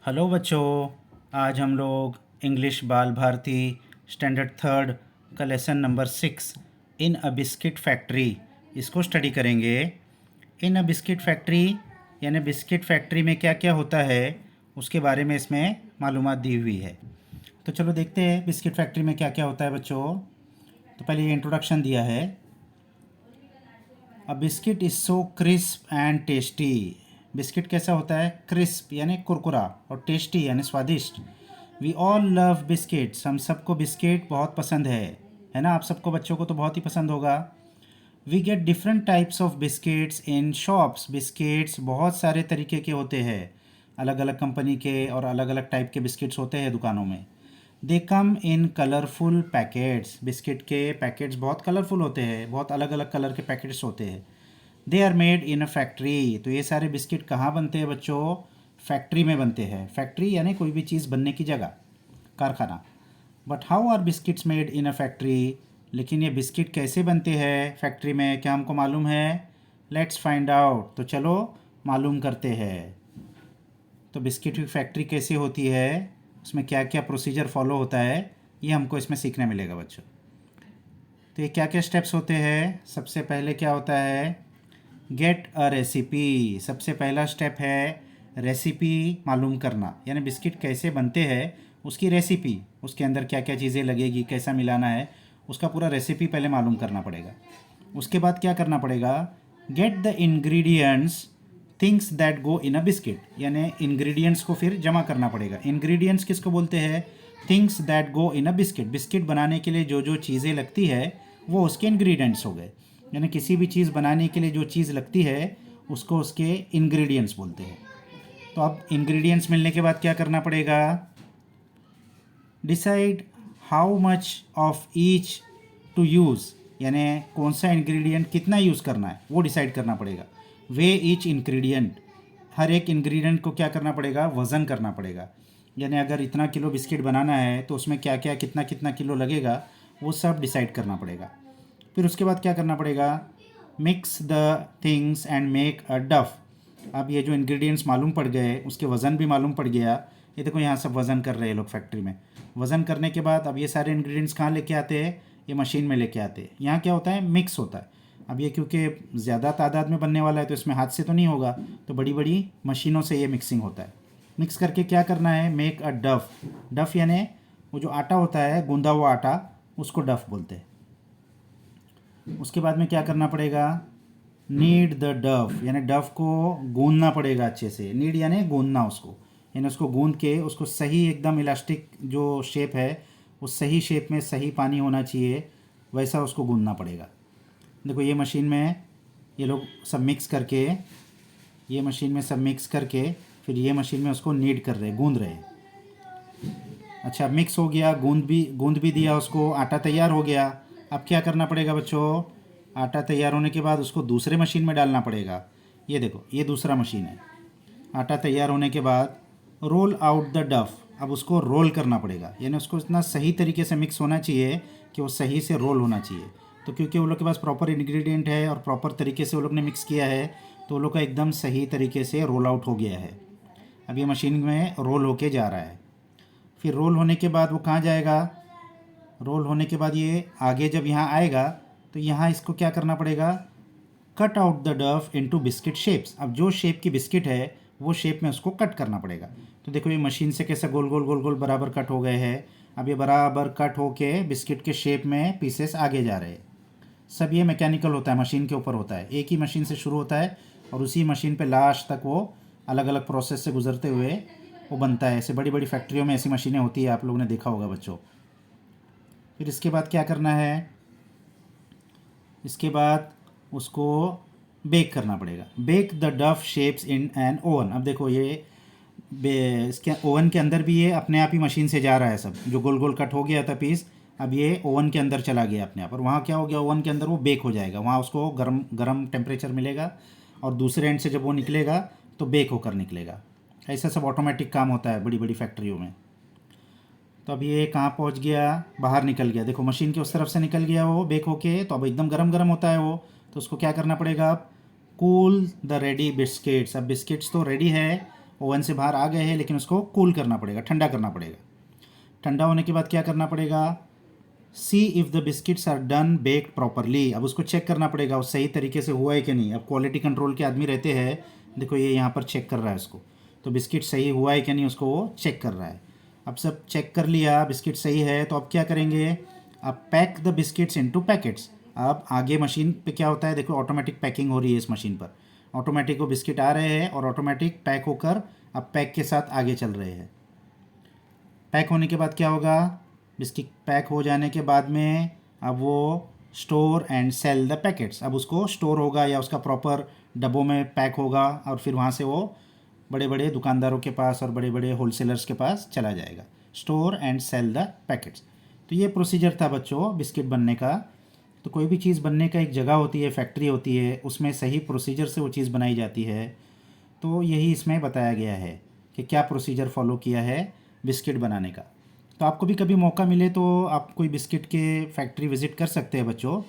Hello बच्चों। आज हम लोग इंग्लिश बाल भारती स्टैंडर्ड थर्ड का लेसन नंबर 6 इन अ बिस्किट फैक्ट्री इसको स्टडी करेंगे। इन अ बिस्किट फैक्ट्री यानी बिस्किट फैक्ट्री में क्या क्या होता है उसके बारे में इसमें मालूमात दी हुई है। तो चलो देखते हैं बिस्किट फैक्ट्री में क्या क्या होता है बच्चों। तो पहले ये इंट्रोडक्शन दिया है। अ biscuit is so crisp and tasty. Biscuit कैसा होता है? क्रिस्प यानी कुरकुरा और टेस्टी यानी स्वादिष्ट। We all love biscuits. हम सबको बिस्किट बहुत पसंद है ना? आप सबको बच्चों को तो बहुत ही पसंद होगा। We get different types of biscuits in shops. Biscuits बहुत सारे तरीके के होते हैं, अलग अलग कंपनी के और अलग अलग टाइप के बिस्किट्स होते हैं दुकानों में। दे कम इन कलरफुल पैकेट्स। बिस्किट के पैकेट्स बहुत कलरफुल होते हैं, बहुत अलग अलग कलर के पैकेट्स होते हैं। They are made in a factory. तो ये सारे बिस्किट कहाँ बनते हैं बच्चों? फैक्ट्री में बनते हैं। फैक्ट्री यानी कोई भी चीज़ बनने की जगह, कारखाना। But how are biscuits made in a factory? लेकिन ये बिस्किट कैसे बनते हैं फैक्ट्री में, क्या हमको मालूम है? Let's find out. तो चलो मालूम करते हैं। तो बिस्किट की फैक्ट्री कैसे होती है, उसमें क्या क्या प्रोसीजर फॉलो होता है, ये हमको इसमें सीखने मिलेगा बच्चों। तो ये क्या क्या स्टेप्स होते हैं? सबसे पहले क्या होता है? Get a recipe. सबसे पहला स्टेप है रेसिपी मालूम करना, यानी बिस्किट कैसे बनते हैं उसकी रेसिपी, उसके अंदर क्या क्या चीज़ें लगेगी, कैसा मिलाना है, उसका पूरा रेसिपी पहले मालूम करना पड़ेगा। उसके बाद क्या करना पड़ेगा? Get the ingredients things that go in a biscuit, यानी इंग्रेडिएंट्स को फिर जमा करना पड़ेगा। इंग्रेडिएंट्स किसको बोलते हैं? Things that go in a biscuit. Biscuit बनाने के लिए जो जो चीज़ें लगती है वो उसके इंग्रेडिएंट्स हो गए। यानी किसी भी चीज़ बनाने के लिए जो चीज़ लगती है उसको उसके इंग्रेडिएंट्स बोलते हैं। तो अब इंग्रेडिएंट्स मिलने के बाद क्या करना पड़ेगा? Decide how much of each to use, यानी कौन सा इंग्रेडिएंट कितना यूज़ करना है वो डिसाइड करना पड़ेगा। वे ईच इंग्रेडिएंट, हर एक इंग्रेडिएंट को क्या करना पड़ेगा? वज़न करना पड़ेगा। यानी अगर इतना किलो बिस्किट बनाना है तो उसमें क्या क्या कितना कितना किलो लगेगा वो सब डिसाइड करना पड़ेगा। फिर उसके बाद क्या करना पड़ेगा? Mix the things and make a डफ। अब ये जो इंग्रेडिएंट्स मालूम पड़ गए उसके वज़न भी मालूम पड़ गया। ये देखो यहाँ सब वज़न कर रहे हैं लोग फैक्ट्री में। वज़न करने के बाद अब ये सारे इंग्रेडिएंट्स कहाँ लेके आते हैं? ये मशीन में लेके आते हैं। यहाँ क्या होता है? मिक्स होता है। अब ये क्योंकि ज़्यादा तादाद में बनने वाला है तो इसमें हाथ से तो नहीं होगा, तो बड़ी बड़ी मशीनों से ये मिक्सिंग होता है। मिक्स करके क्या करना है? मेक अ डफ। डफ यानी वो जो आटा होता है, गूंदा हुआ आटा, उसको डफ बोलते हैं। उसके बाद में क्या करना पड़ेगा? नीड द डफ, यानी डफ को गूंदना पड़ेगा अच्छे से। नीड यानी गूंदना उसको, यानी उसको गूंद के उसको सही एकदम इलास्टिक जो शेप है उस सही शेप में सही पानी होना चाहिए, वैसा उसको गूंदना पड़ेगा। देखो ये मशीन में ये लोग सब मिक्स करके, ये मशीन में सब मिक्स करके फिर ये मशीन में उसको नीड कर रहे हैं, गूंद रहे हैं। अच्छा मिक्स हो गया, गूंद भी दिया उसको, आटा तैयार हो गया। अब क्या करना पड़ेगा बच्चों? आटा तैयार होने के बाद उसको दूसरे मशीन में डालना पड़ेगा। ये देखो ये दूसरा मशीन है। आटा तैयार होने के बाद रोल आउट द डफ। अब उसको रोल करना पड़ेगा, यानी उसको इतना सही तरीके से मिक्स होना चाहिए कि वो सही से रोल होना चाहिए। तो क्योंकि वो लोग के पास प्रॉपर इंग्रेडिएंट है और प्रॉपर तरीके से वो लोग ने मिक्स किया है तो वो लोग का एकदम सही तरीके से रोल आउट हो गया है। अब ये मशीन में रोल होके जा रहा है। फिर रोल होने के बाद वो कहाँ जाएगा? रोल होने के बाद ये आगे जब यहाँ आएगा तो यहाँ इसको क्या करना पड़ेगा? कट आउट द डफ इनटू बिस्किट शेप्स। अब जो शेप की बिस्किट है वो शेप में उसको कट करना पड़ेगा। तो देखो ये मशीन से कैसे गोल गोल गोल गोल बराबर कट हो गए हैं। अब ये बराबर कट होके बिस्किट के शेप में पीसेस आगे जा रहे हैं। सब ये मैकेनिकल होता है, मशीन के ऊपर होता है। एक ही मशीन से शुरू होता है और उसी मशीन पे लास्ट तक वो अलग अलग प्रोसेस से गुजरते हुए वो बनता है। ऐसे बड़ी बड़ी फैक्ट्रियों में ऐसी मशीनें होती है, आप लोगों ने देखा होगा बच्चों। फिर इसके बाद क्या करना है? इसके बाद उसको बेक करना पड़ेगा। बेक द डफ शेप्स इन एन ओवन। अब देखो ये इसके ओवन के अंदर भी ये अपने आप ही मशीन से जा रहा है। सब जो गोल गोल कट हो गया था पीस, अब ये ओवन के अंदर चला गया अपने आप। और वहाँ क्या हो गया? ओवन के अंदर वो बेक हो जाएगा, वहाँ उसको गरम गरम टेम्परेचर मिलेगा और दूसरे एंड से जब वो निकलेगा तो बेक होकर निकलेगा। ऐसा सब ऑटोमेटिक काम होता है बड़ी बड़ी फैक्ट्रियों में। तो अब ये कहाँ पहुँच गया? बाहर निकल गया। देखो मशीन के उस तरफ से निकल गया वो बेक होके, तो अब एकदम गरम गरम होता है वो। तो उसको क्या करना पड़ेगा? अब कूल द रेडी बिस्किट्स। अब बिस्किट्स तो रेडी है, ओवन से बाहर आ गए हैं, लेकिन उसको कूल करना पड़ेगा, ठंडा करना पड़ेगा। ठंडा होने के बाद क्या करना पड़ेगा, see if the biscuits are done baked properly. अब उसको चेक करना पड़ेगा वो सही तरीके से हुआ है कि नहीं। अब क्वालिटी कंट्रोल के आदमी रहते हैं, देखो ये यहाँ पर चेक कर रहा है उसको, तो बिस्किट सही हुआ है कि नहीं उसको वो चेक कर रहा है। अब सब चेक कर लिया, बिस्किट सही है, तो अब क्या करेंगे, अब pack the biscuits into packets. अब आगे मशीन पे क्या होता है, देखो ऑटोमेटिक पैकिंग हो रही है इस मशीन पर, ऑटोमेटिक वो बिस्किट आ रहे हैं और ऑटोमेटिक पैक होकर अब पैक के साथ आगे चल रहे हैं। पैक होने के बाद क्या होगा, बिस्किट पैक हो जाने के बाद में अब वो store and sell the packets. अब उसको स्टोर होगा या उसका प्रॉपर डब्बों में पैक होगा और फिर वहाँ से वो बड़े बड़े दुकानदारों के पास और बड़े बड़े होलसेलर्स के पास चला जाएगा। Store and sell the packets. तो ये प्रोसीजर था बच्चों बिस्किट बनने का। तो कोई भी चीज़ बनने का एक जगह होती है, फैक्ट्री होती है, उसमें सही प्रोसीजर से वो चीज़ बनाई जाती है। तो यही इसमें बताया गया है कि क्या प्रोसीजर फॉलो किया है बिस्किट बनाने का। तो आपको भी कभी मौका मिले तो आप कोई बिस्किट के फैक्ट्री विज़िट कर सकते हैं बच्चों।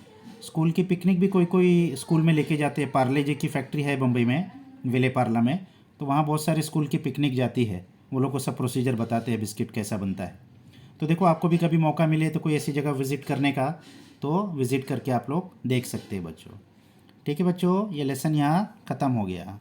स्कूल की पिकनिक भी कोई कोई स्कूल में लेके जाते हैं। पार्ले जी की फैक्ट्री है बम्बई में, विले पार्ला में, तो वहाँ बहुत सारे स्कूल की पिकनिक जाती है, वो लोग को सब प्रोसीजर बताते हैं बिस्किट कैसा बनता है। तो देखो आपको भी कभी मौका मिले तो कोई ऐसी जगह विज़िट करने का, तो विज़िट करके आप लोग देख सकते हैं बच्चों। ठीक है बच्चों, ये लेसन यहाँ ख़त्म हो गया।